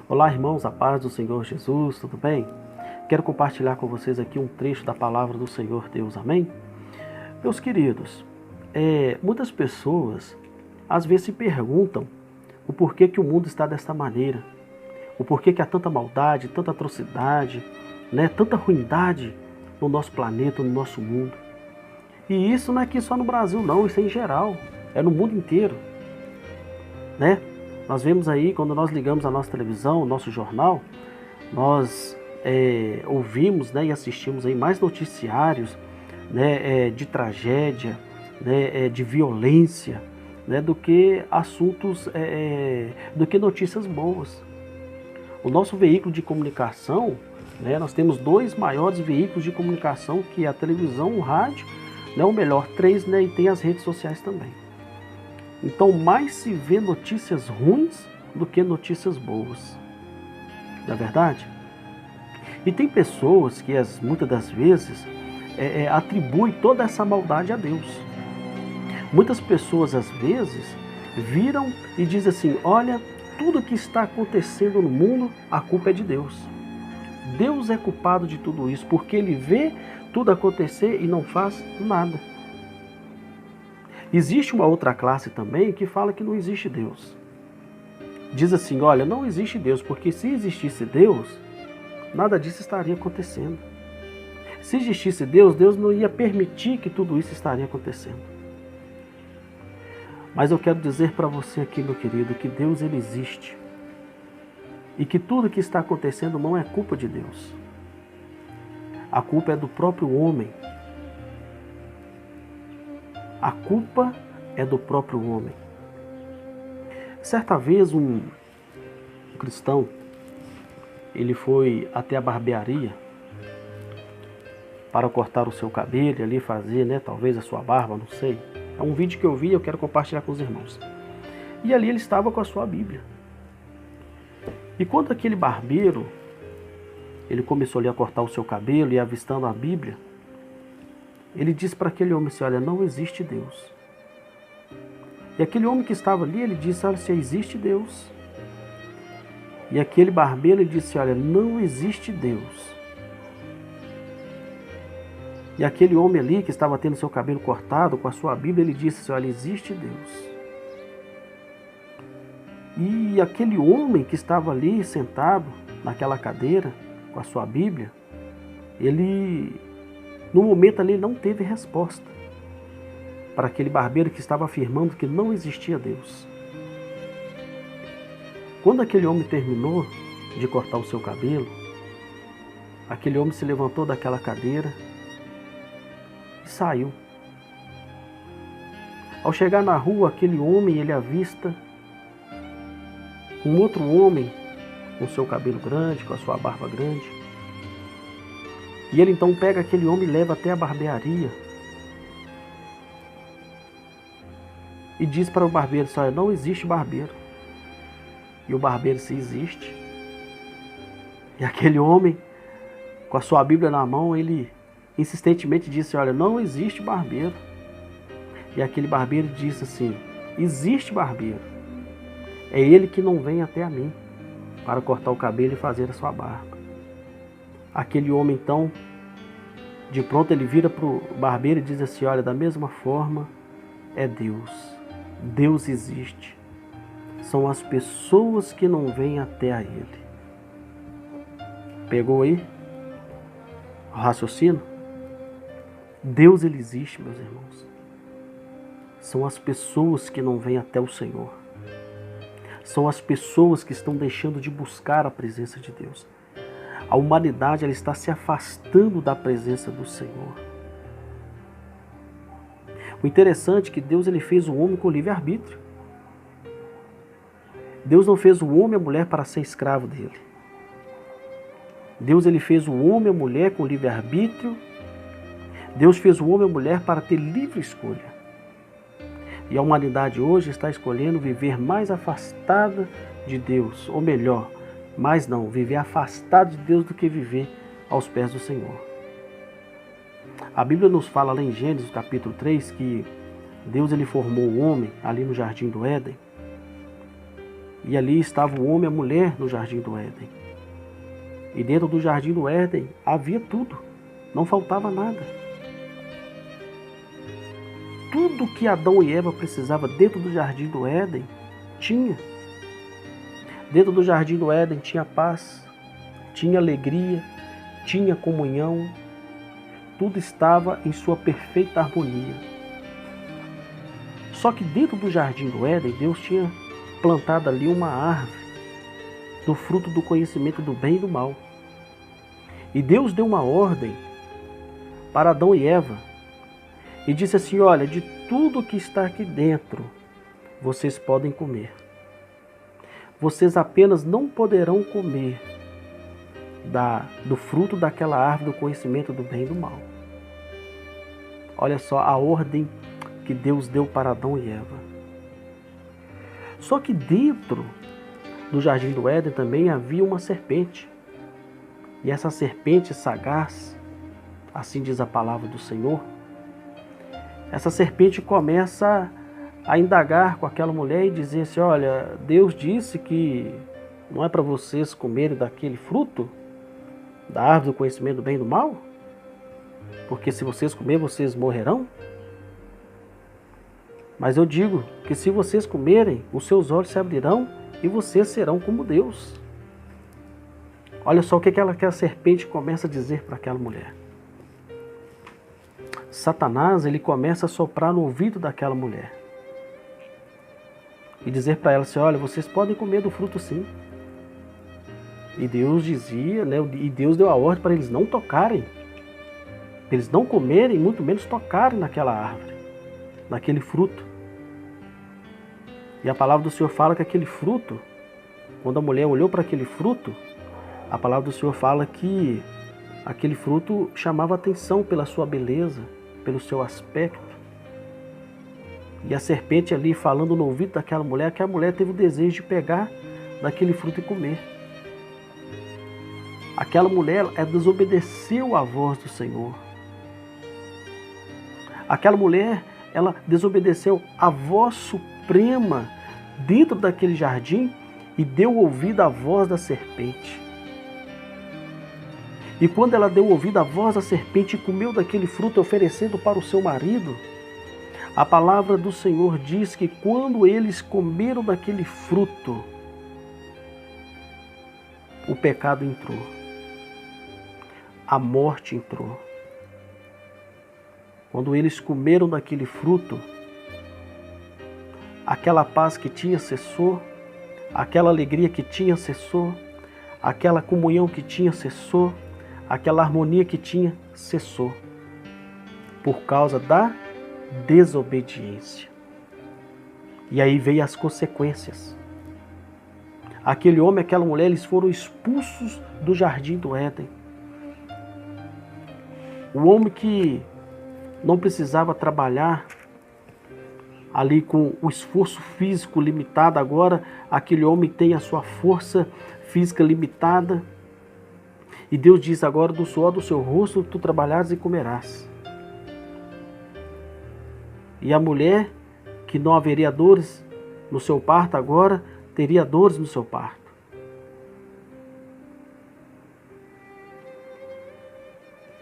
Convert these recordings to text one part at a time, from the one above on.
Olá, irmãos, a paz do Senhor Jesus, tudo bem? Quero compartilhar com vocês aqui um trecho da palavra do Senhor Deus, amém? Meus queridos, muitas pessoas às vezes se perguntam o porquê que o mundo está desta maneira, o porquê que há tanta maldade, tanta atrocidade, tanta ruindade no nosso planeta, no nosso mundo. E isso não é aqui só no Brasil não, isso é em geral, é no mundo inteiro, né? Nós vemos aí, quando nós ligamos a nossa televisão, o nosso jornal, nós ouvimos e assistimos aí mais noticiários de tragédia, de violência, do que assuntos, do que notícias boas. O nosso veículo de comunicação, nós temos dois maiores veículos de comunicação, que é a televisão, o rádio, ou melhor, três, e tem as redes sociais também. Então, mais se vê notícias ruins do que notícias boas. Não é verdade? E tem pessoas que, muitas das vezes, atribuem toda essa maldade a Deus. Muitas pessoas, às vezes, viram e dizem assim, olha, tudo que está acontecendo no mundo, a culpa é de Deus. Deus é culpado de tudo isso, porque Ele vê tudo acontecer e não faz nada. Existe uma outra classe também que fala que não existe Deus. Diz assim, olha, não existe Deus, porque se existisse Deus, nada disso estaria acontecendo. Se existisse Deus, Deus não ia permitir que tudo isso estaria acontecendo. Mas eu quero dizer para você aqui, meu querido, que Deus ele existe. E que tudo que está acontecendo não é culpa de Deus. A culpa é do próprio homem. A culpa é do próprio homem. Certa vez um cristão, ele foi até a barbearia para cortar o seu cabelo e ali fazer, talvez a sua barba, não sei. É um vídeo que eu vi e eu quero compartilhar com os irmãos. E ali ele estava com a sua Bíblia. E quando aquele barbeiro, ele começou ali a cortar o seu cabelo e avistando a Bíblia, ele disse para aquele homem assim, olha, não existe Deus. E aquele homem que estava ali, ele disse, olha, se existe Deus. E aquele barbeiro, ele disse, olha, não existe Deus. E aquele homem ali, que estava tendo seu cabelo cortado com a sua Bíblia, ele disse assim, olha, existe Deus. E aquele homem que estava ali, sentado naquela cadeira, com a sua Bíblia, ele... no momento ali não teve resposta para aquele barbeiro que estava afirmando que não existia Deus. Quando aquele homem terminou de cortar o seu cabelo, aquele homem se levantou daquela cadeira e saiu. Ao chegar na rua, aquele homem, ele avista um outro homem com seu cabelo grande, com a sua barba grande. E ele então pega aquele homem e leva até a barbearia. E diz para o barbeiro, olha, não existe barbeiro. E o barbeiro se existe. E aquele homem, com a sua Bíblia na mão, ele insistentemente disse, olha, não existe barbeiro. E aquele barbeiro disse assim, existe barbeiro. É ele que não vem até a mim para cortar o cabelo e fazer a sua barba. Aquele homem então, de pronto ele vira para o barbeiro e diz assim, olha, da mesma forma é Deus. Deus existe. São as pessoas que não vêm até a Ele. Pegou aí o raciocínio? Deus ele existe, meus irmãos. São as pessoas que não vêm até o Senhor. São as pessoas que estão deixando de buscar a presença de Deus. A humanidade ela está se afastando da presença do Senhor. O interessante é que Deus ele fez o homem com livre-arbítrio. Deus não fez o homem e a mulher para ser escravo dele. Deus ele fez o homem e a mulher com livre-arbítrio. Deus fez o homem e a mulher para ter livre escolha. E a humanidade hoje está escolhendo viver mais afastada de Deus, ou melhor, viver afastado de Deus do que viver aos pés do Senhor. A Bíblia nos fala lá em Gênesis capítulo 3 que Deus ele formou o homem ali no jardim do Éden E ali estava o homem e a mulher no jardim do Éden. E dentro do jardim do Éden havia tudo, não faltava nada. Tudo que Adão e Eva precisavam dentro do jardim do Éden, tinha. Dentro do jardim do Éden tinha paz, tinha alegria, tinha comunhão, tudo estava em sua perfeita harmonia. Só que dentro do jardim do Éden, Deus tinha plantado ali uma árvore do fruto do conhecimento do bem e do mal. E Deus deu uma ordem para Adão e Eva e disse assim: olha, de tudo que está aqui dentro, vocês podem comer. Vocês apenas não poderão comer do fruto daquela árvore do conhecimento do bem e do mal. Olha só a ordem que Deus deu para Adão e Eva. Só que dentro do jardim do Éden também havia uma serpente. E essa serpente sagaz, assim diz a palavra do Senhor, essa serpente começa a indagar com aquela mulher e dizer assim: olha, Deus disse que não é para vocês comerem daquele fruto, da árvore do conhecimento do bem e do mal? Porque se vocês comerem, vocês morrerão? Mas eu digo que se vocês comerem, os seus olhos se abrirão e vocês serão como Deus. Olha só o que aquela serpente começa a dizer para aquela mulher. Satanás, ele começa a soprar no ouvido daquela mulher e dizer para ela assim: olha, vocês podem comer do fruto sim. E Deus dizia, né, e Deus deu a ordem para eles não tocarem, para eles não comerem, muito menos tocarem naquela árvore, naquele fruto. E a palavra do Senhor fala que aquele fruto, quando a mulher olhou para aquele fruto, a palavra do Senhor fala que aquele fruto chamava atenção pela sua beleza, pelo seu aspecto. E a serpente ali falando no ouvido daquela mulher, que a mulher teve o desejo de pegar daquele fruto e comer. Aquela mulher desobedeceu à voz do Senhor. Aquela mulher, ela desobedeceu à voz suprema dentro daquele jardim e deu ouvido à voz da serpente. E quando ela deu ouvido à voz da serpente e comeu daquele fruto oferecendo para o seu marido, a palavra do Senhor diz que quando eles comeram daquele fruto, o pecado entrou, a morte entrou. Quando eles comeram daquele fruto, aquela paz que tinha cessou, aquela alegria que tinha cessou, aquela comunhão que tinha cessou, aquela harmonia que tinha cessou, por causa da desobediência. E aí veio as consequências. Aquele homem e aquela mulher, eles foram expulsos do jardim do Éden. O homem que não precisava trabalhar ali com o esforço físico limitado, agora aquele homem tem a sua força física limitada. E Deus diz: agora do suor do seu rosto tu trabalharás e comerás. E a mulher, que não haveria dores no seu parto, agora teria dores no seu parto.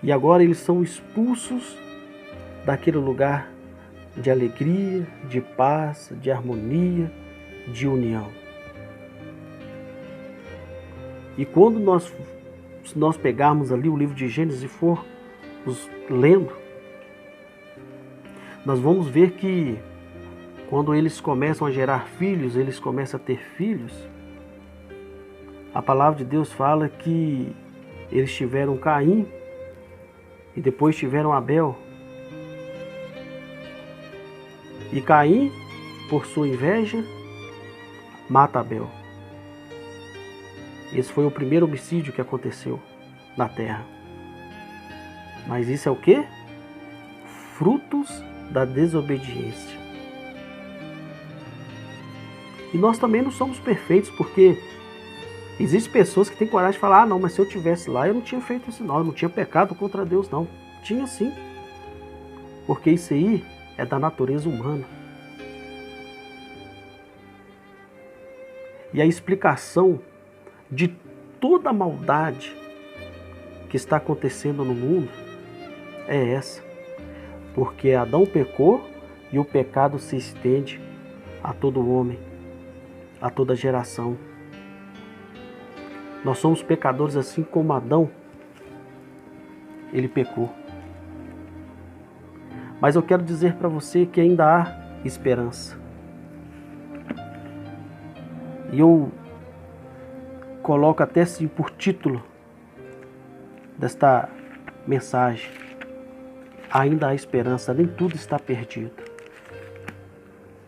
E agora eles são expulsos daquele lugar de alegria, de paz, de harmonia, de união. E quando nós pegarmos ali o livro de Gênesis e formos lendo, nós vamos ver que quando eles começam a gerar filhos, eles começam a ter filhos, a palavra de Deus fala que eles tiveram Caim e depois tiveram Abel. E Caim, por sua inveja, mata Abel. Esse foi o primeiro homicídio que aconteceu na terra. Mas isso é o quê? Frutos da desobediência. E nós também não somos perfeitos, porque existem pessoas que têm coragem de falar: ah, não, mas se eu tivesse lá, eu não tinha feito isso não, eu não tinha pecado contra Deus não. Tinha sim. Porque isso aí é da natureza humana. E a explicação de toda a maldade que está acontecendo no mundo é essa. Porque Adão pecou e o pecado se estende a todo homem, a toda geração. Nós somos pecadores assim como Adão, ele pecou. Mas eu quero dizer para você que ainda há esperança. E eu coloco até assim por título desta mensagem: ainda há esperança, nem tudo está perdido.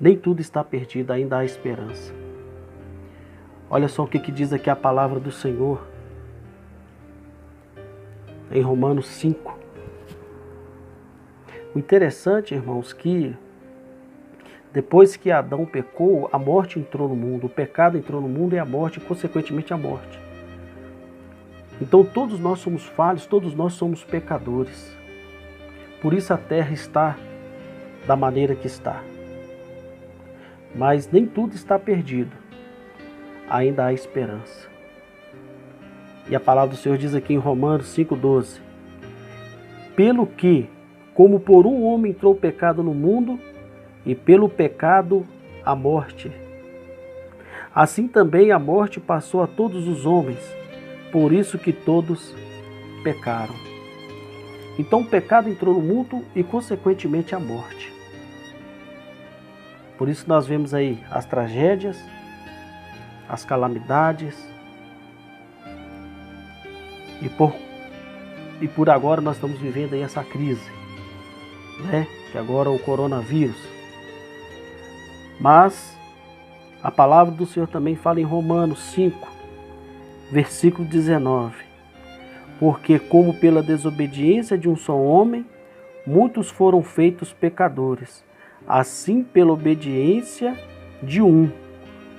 Nem tudo está perdido, ainda há esperança. Olha só o que diz aqui a palavra do Senhor em Romanos 5. O interessante, irmãos, que depois que Adão pecou, a morte entrou no mundo, o pecado entrou no mundo e a morte, consequentemente, a morte. Então todos nós somos falhos, todos nós somos pecadores. Por isso a terra está da maneira que está. Mas nem tudo está perdido. Ainda há esperança. E a palavra do Senhor diz aqui em Romanos 5,12: pelo que, como por um homem entrou o pecado no mundo, e pelo pecado a morte, assim também a morte passou a todos os homens, por isso que todos pecaram. Então o pecado entrou no mundo e consequentemente a morte. Por isso nós vemos aí as tragédias, as calamidades, e por agora nós estamos vivendo aí essa crise, né? Que agora é o coronavírus. Mas a palavra do Senhor também fala em Romanos 5, versículo 19: porque como pela desobediência de um só homem, muitos foram feitos pecadores, assim pela obediência de um,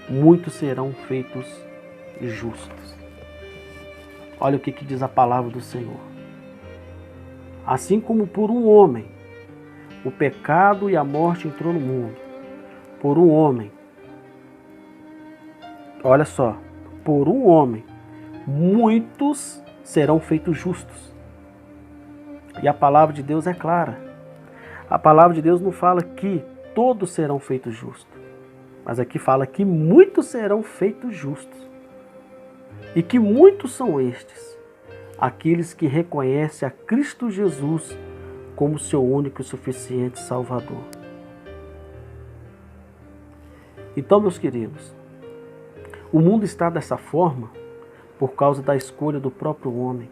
muitos serão feitos justos. Olha o que diz a palavra do Senhor. Assim como por um homem o pecado e a morte entrou no mundo, por um homem, olha só, por um homem, muitos serão feitos justos. E a palavra de Deus é clara. A palavra de Deus não fala que todos serão feitos justos, mas aqui fala que muitos serão feitos justos. E que muitos são estes, aqueles que reconhecem a Cristo Jesus como seu único e suficiente Salvador. Então, meus queridos, o mundo está dessa forma por causa da escolha do próprio homem,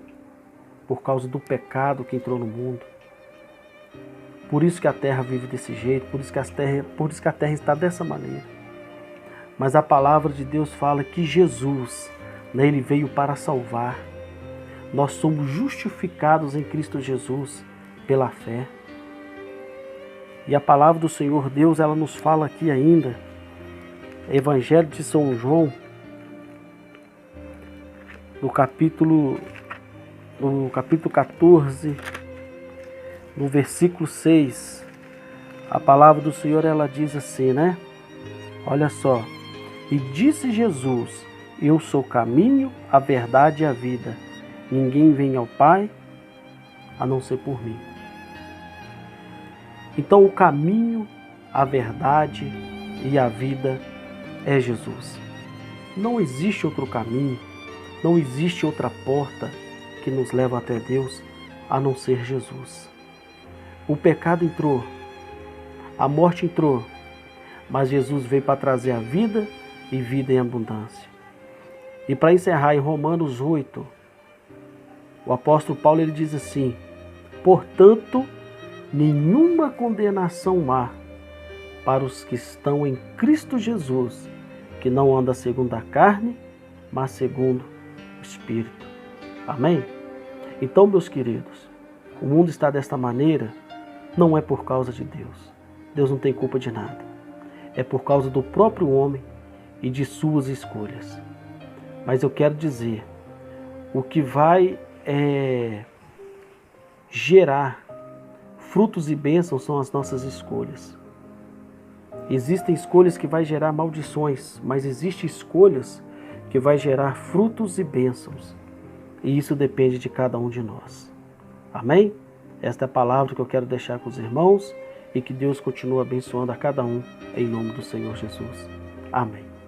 por causa do pecado que entrou no mundo. Por isso que a terra vive desse jeito, por isso que a terra está dessa maneira. Mas a palavra de Deus fala que Jesus, né, ele veio para salvar. Nós somos justificados em Cristo Jesus pela fé. E a palavra do Senhor Deus, ela nos fala aqui ainda, Evangelho de São João, no capítulo 14, no versículo 6, a palavra do Senhor, ela diz assim, né? Olha só: e disse Jesus: eu sou o caminho, a verdade e a vida. Ninguém vem ao Pai a não ser por mim. Então o caminho, a verdade e a vida é Jesus. Não existe outro caminho, não existe outra porta que nos leva até Deus a não ser Jesus. O pecado entrou, a morte entrou, mas Jesus veio para trazer a vida e vida em abundância. E para encerrar, em Romanos 8, o apóstolo Paulo, ele diz assim: portanto, nenhuma condenação há para os que estão em Cristo Jesus, que não anda segundo a carne, mas segundo o Espírito. Amém? Então, meus queridos, o mundo está desta maneira, não é por causa de Deus. Deus não tem culpa de nada. É por causa do próprio homem e de suas escolhas. Mas eu quero dizer, o que vai gerar frutos e bênçãos são as nossas escolhas. Existem escolhas que vai gerar maldições, mas existem escolhas que vai gerar frutos e bênçãos. E isso depende de cada um de nós. Amém? Esta é a palavra que eu quero deixar com os irmãos e que Deus continue abençoando a cada um em nome do Senhor Jesus. Amém.